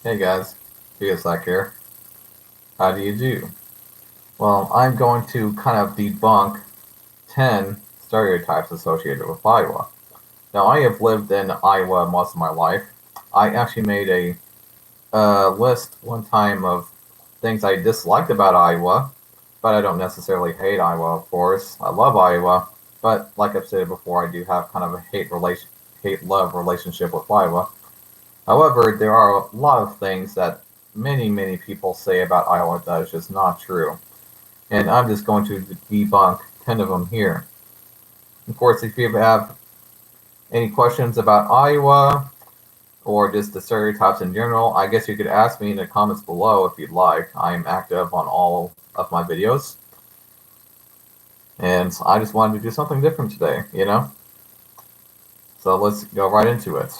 Hey guys, Viasak here. How do you do? Well, I'm going to kind of debunk 10 stereotypes associated with Iowa. Now, I have lived in Iowa most of my life. I actually made a list one time of things I disliked about Iowa, but I don't necessarily hate Iowa, of course. I love Iowa, but like I've said before, I do have kind of a hate love relationship with Iowa. However, there are a lot of things that many people say about Iowa that is just not true. And I'm just going to debunk 10 of them here. Of course, if you have any questions about Iowa or just the stereotypes in general, I guess you could ask me in the comments below if you'd like. I'm active on all of my videos. And I just wanted to do something different today. So let's go right into it.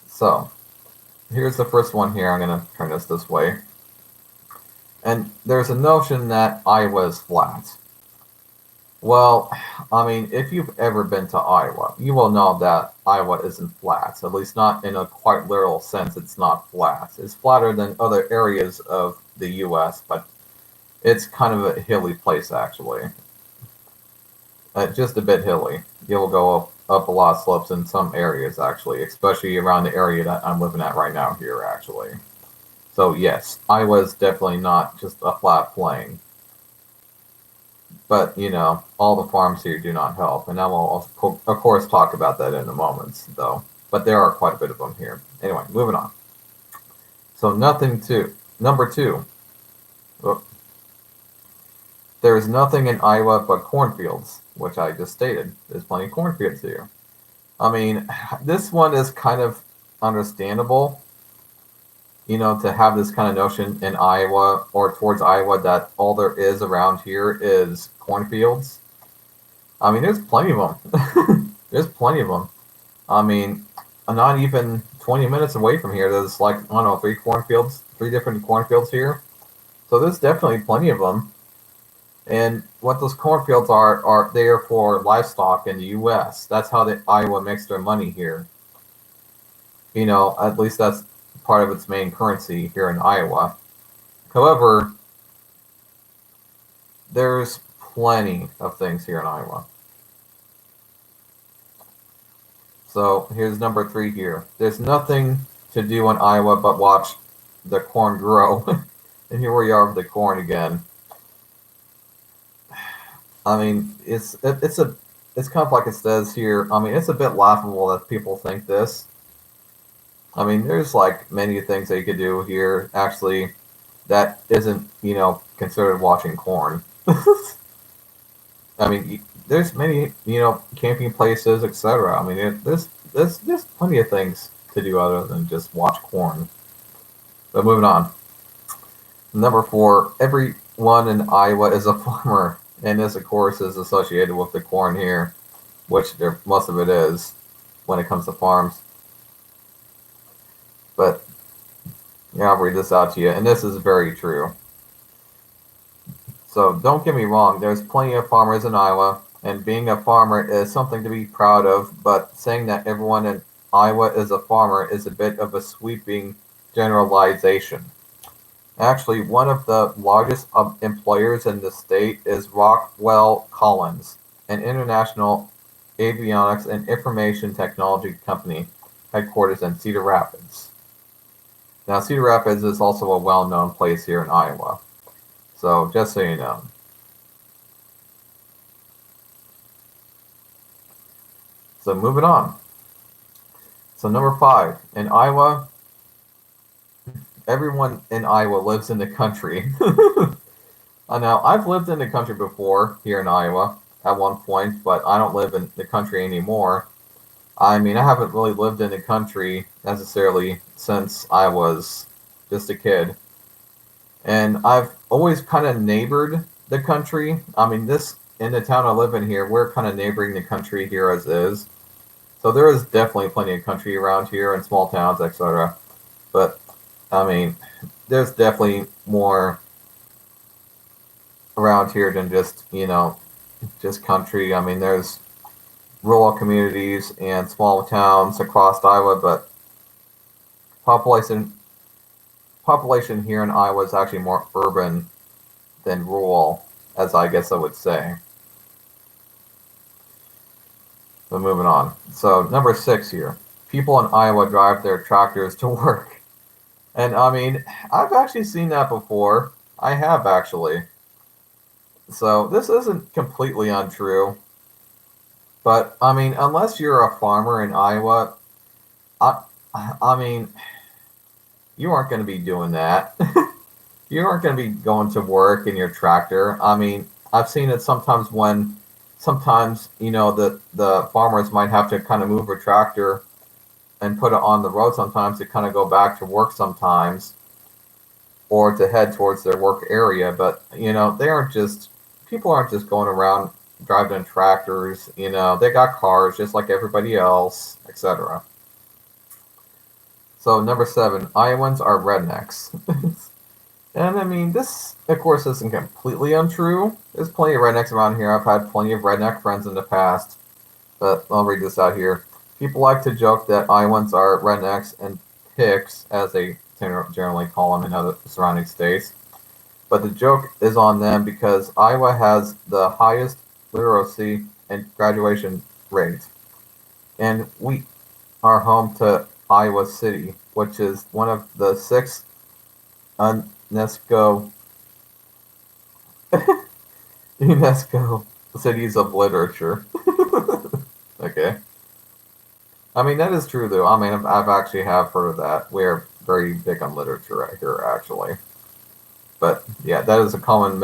So here's the first one here. I'm going to turn this way. And there's a notion that Iowa is flat. Well, I mean, if you've ever been to Iowa, you will know that Iowa isn't flat. At least not in a quite literal sense, it's not flat. It's flatter than other areas of the US, but it's kind of a hilly place, actually. Just a bit hilly. You'll go up a lot of slopes in some areas, actually, especially around the area that I'm living at right now here, actually. So, yes, Iowa is definitely not just a flat plain. But, all the farms here do not help. And I will, of course, talk about that in a moment, though. But there are quite a bit of them here. Anyway, moving on. So, number two. Oh, there is nothing in Iowa but cornfields, which I just stated. There's plenty of cornfields here. I mean, this one is kind of understandable, to have this kind of notion in Iowa or towards Iowa that all there is around here is cornfields. I mean, there's plenty of them. There's plenty of them. I mean, not even 20 minutes away from here, there's like, I don't know, three different cornfields here. So there's definitely plenty of them. And what those cornfields are there for livestock in the U.S. That's how Iowa makes their money here. At least that's part of its main currency here in Iowa. However, there's plenty of things here in Iowa. So here's number 3 here. There's nothing to do in Iowa but watch the corn grow. And here we are with the corn again. I mean, it's kind of like it says here. I mean, it's a bit laughable that people think this. I mean, there's like many things that you could do here, actually, that isn't, considered watching corn. I mean, there's many, camping places, etc. I mean, there's plenty of things to do other than just watch corn. But moving on. Number 4, everyone in Iowa is a farmer, and this, of course, is associated with the corn here, which most of it is when it comes to farms. But yeah, I'll read this out to you, and this is very true. So don't get me wrong, there's plenty of farmers in Iowa, and being a farmer is something to be proud of, but saying that everyone in Iowa is a farmer is a bit of a sweeping generalization. Actually, one of the largest employers in the state is Rockwell Collins, an international avionics and information technology company headquarters in Cedar Rapids. Now, Cedar Rapids is also a well-known place here in Iowa. So, just so you know. So, moving on. So, number 5. In Iowa, everyone in Iowa lives in the country. Now, I've lived in the country before here in Iowa at one point, but I don't live in the country anymore. I mean, I haven't really lived in the country necessarily since I was just a kid. And I've always kind of neighbored the country. I mean, in the town I live in here, we're kind of neighboring the country here as is. So there is definitely plenty of country around here and small towns, etc. But, I mean, there's definitely more around here than just country. I mean, there's rural communities and small towns across Iowa, but population population here in Iowa is actually more urban than rural, as I guess I would say. But moving on. So number 6 here. People in Iowa drive their tractors to work. And I mean, I've actually seen that before. I have actually. So this isn't completely untrue. But I mean, unless you're a farmer in Iowa, I I mean, you aren't going to be doing that. You aren't going to be going to work in your tractor. I mean, I've seen it sometimes when sometimes, the farmers might have to kind of move a tractor and put it on the road sometimes to kind of go back to work sometimes or to head towards their work area. But, people aren't just going around driving tractors, they got cars just like everybody else, etc. So number 7, Iowans are rednecks. And I mean, this, of course, isn't completely untrue. There's plenty of rednecks around here. I've had plenty of redneck friends in the past. But I'll read this out here. People like to joke that Iowans are rednecks and hicks, as they generally call them in other surrounding states. But the joke is on them because Iowa has the highest literacy and graduation rate. And we are home to Iowa City, which is one of the 6 UNESCO cities of literature. Okay. I mean, that is true, though. I mean, I've actually have heard of that. We're very big on literature right here, actually. But yeah, that is a common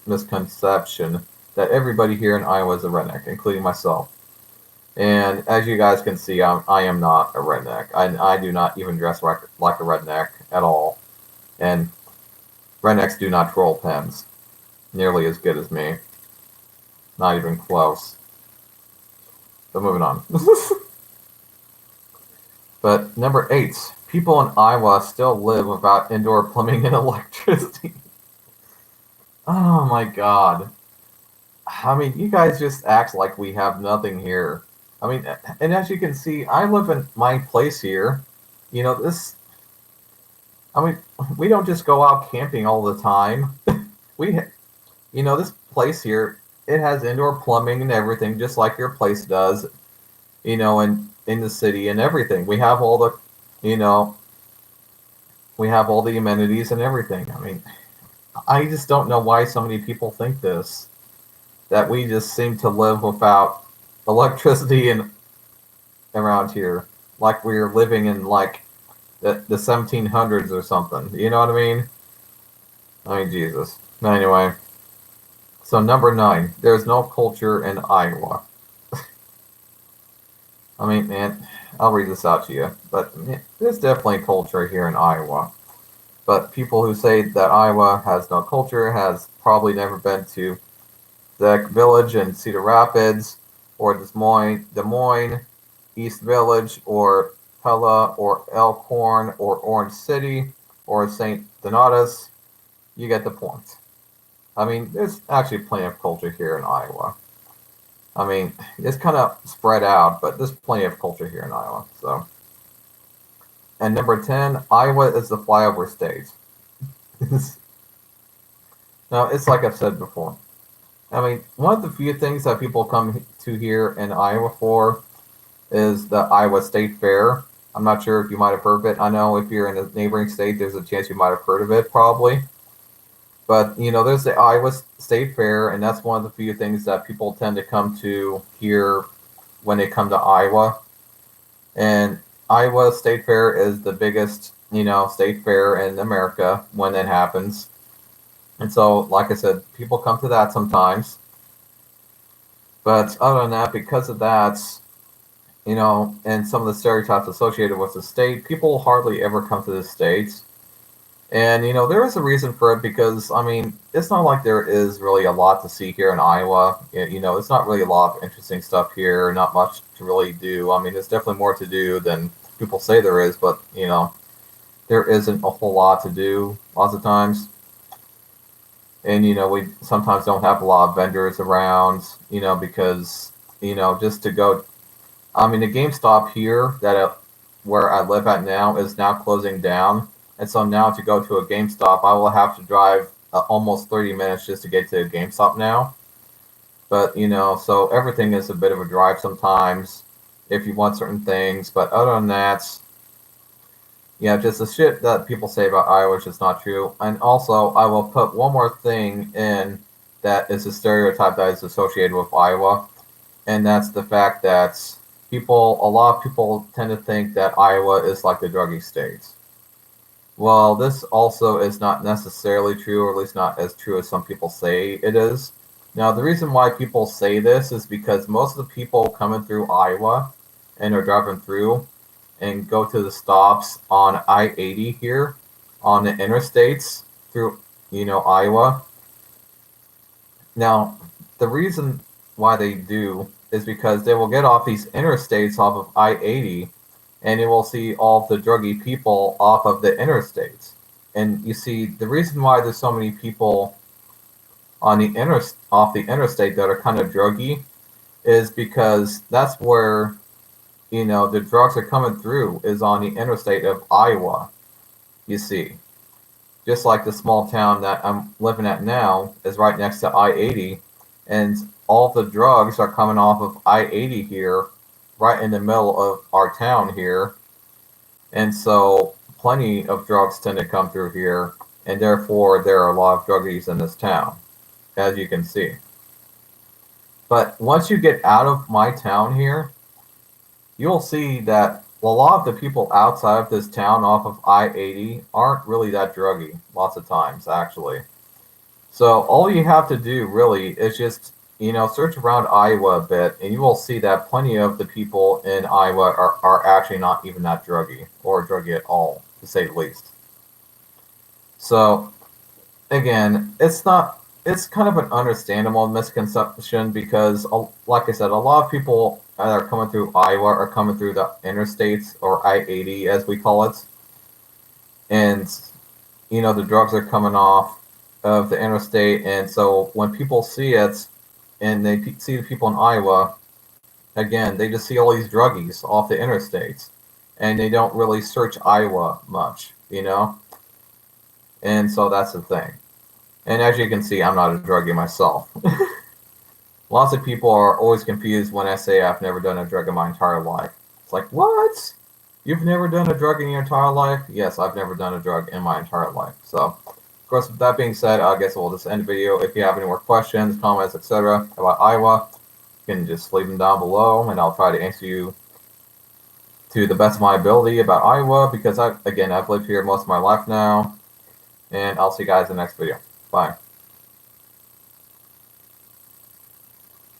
misconception that everybody here in Iowa is a redneck, including myself. And as you guys can see, I am not a redneck. I do not even dress like a redneck at all. And rednecks do not troll pens nearly as good as me. Not even close. But moving on. But number 8, people in Iowa still live without indoor plumbing and electricity. Oh my god. I mean, you guys just act like we have nothing here. I mean, and as you can see, I live in my place here. This, I mean, we don't just go out camping all the time. We, this place here, it has indoor plumbing and everything, just like your place does, and in the city and everything. We have all the, we have all the amenities and everything. I mean, I just don't know why so many people think this, that we just seem to live without electricity and around here, like we're living in like the 1700s or something. You know what I mean? I mean, Jesus. Anyway, so number 9, there's no culture in Iowa. I mean, man, I'll read this out to you, but there's definitely culture here in Iowa. But people who say that Iowa has no culture has probably never been to the Village in Cedar Rapids, or Des Moines, East Village, or Pella, or Elkhorn, or Orange City, or St. Donatus. You get the point. I mean, there's actually plenty of culture here in Iowa. I mean, it's kind of spread out, but there's plenty of culture here in Iowa. So, and number 10, Iowa is the flyover state. Now, it's like I've said before. I mean, one of the few things that people come to here in Iowa for is the Iowa State Fair. I'm not sure if you might have heard of it. I know if you're in a neighboring state, there's a chance you might have heard of it, probably. But, there's the Iowa State Fair, and that's one of the few things that people tend to come to here when they come to Iowa. And Iowa State Fair is the biggest, state fair in America when it happens. And so, like I said, people come to that sometimes. But other than that, because of that, and some of the stereotypes associated with the state, people hardly ever come to the state. And, there is a reason for it because, I mean, it's not like there is really a lot to see here in Iowa. It's not really a lot of interesting stuff here, not much to really do. I mean, there's definitely more to do than people say there is, but, there isn't a whole lot to do lots of times. And, we sometimes don't have a lot of vendors around, because, just to go, I mean, the GameStop here that where I live at now is now closing down. And so now to go to a GameStop, I will have to drive almost 30 minutes just to get to a GameStop now. But, so everything is a bit of a drive sometimes if you want certain things. But other than that, yeah, just the shit that people say about Iowa is just not true. And also, I will put one more thing in that is a stereotype that is associated with Iowa, and that's the fact that a lot of people tend to think that Iowa is like the druggy states. Well, this also is not necessarily true, or at least not as true as some people say it is. Now, the reason why people say this is because most of the people coming through Iowa and are driving through and go to the stops on I-80 here on the interstates through, Iowa. Now, the reason why they do is because they will get off these interstates off of I-80 and you will see all of the druggy people off of the interstates. And you see, the reason why there's so many people on off the interstate that are kind of druggy is because that's where the drugs are coming through is on the interstate of Iowa, you see. Just like the small town that I'm living at now is right next to I-80, and all the drugs are coming off of I-80 here, right in the middle of our town here. And so plenty of drugs tend to come through here, and therefore there are a lot of druggies in this town, as you can see. But once you get out of my town here, you'll see that a lot of the people outside of this town off of I-80 aren't really that druggy, lots of times, actually. So all you have to do, really, is just, search around Iowa a bit, and you will see that plenty of the people in Iowa are actually not even that druggy, or druggy at all, to say the least. So, again, it's kind of an understandable misconception because, like I said, a lot of people that are coming through Iowa are coming through the interstates, or I-80 as we call it. And, the drugs are coming off of the interstate. And so when people see it and they see the people in Iowa, again, they just see all these druggies off the interstates. And they don't really search Iowa much, And so that's the thing. And as you can see, I'm not a druggie myself. Lots of people are always confused when I say I've never done a drug in my entire life. It's like, what? You've never done a drug in your entire life? Yes, I've never done a drug in my entire life. So, of course, with that being said, I guess we'll just end the video. If you have any more questions, comments, etc. about Iowa, you can just leave them down below, and I'll try to answer you to the best of my ability about Iowa, because I've lived here most of my life now. And I'll see you guys in the next video. Bye.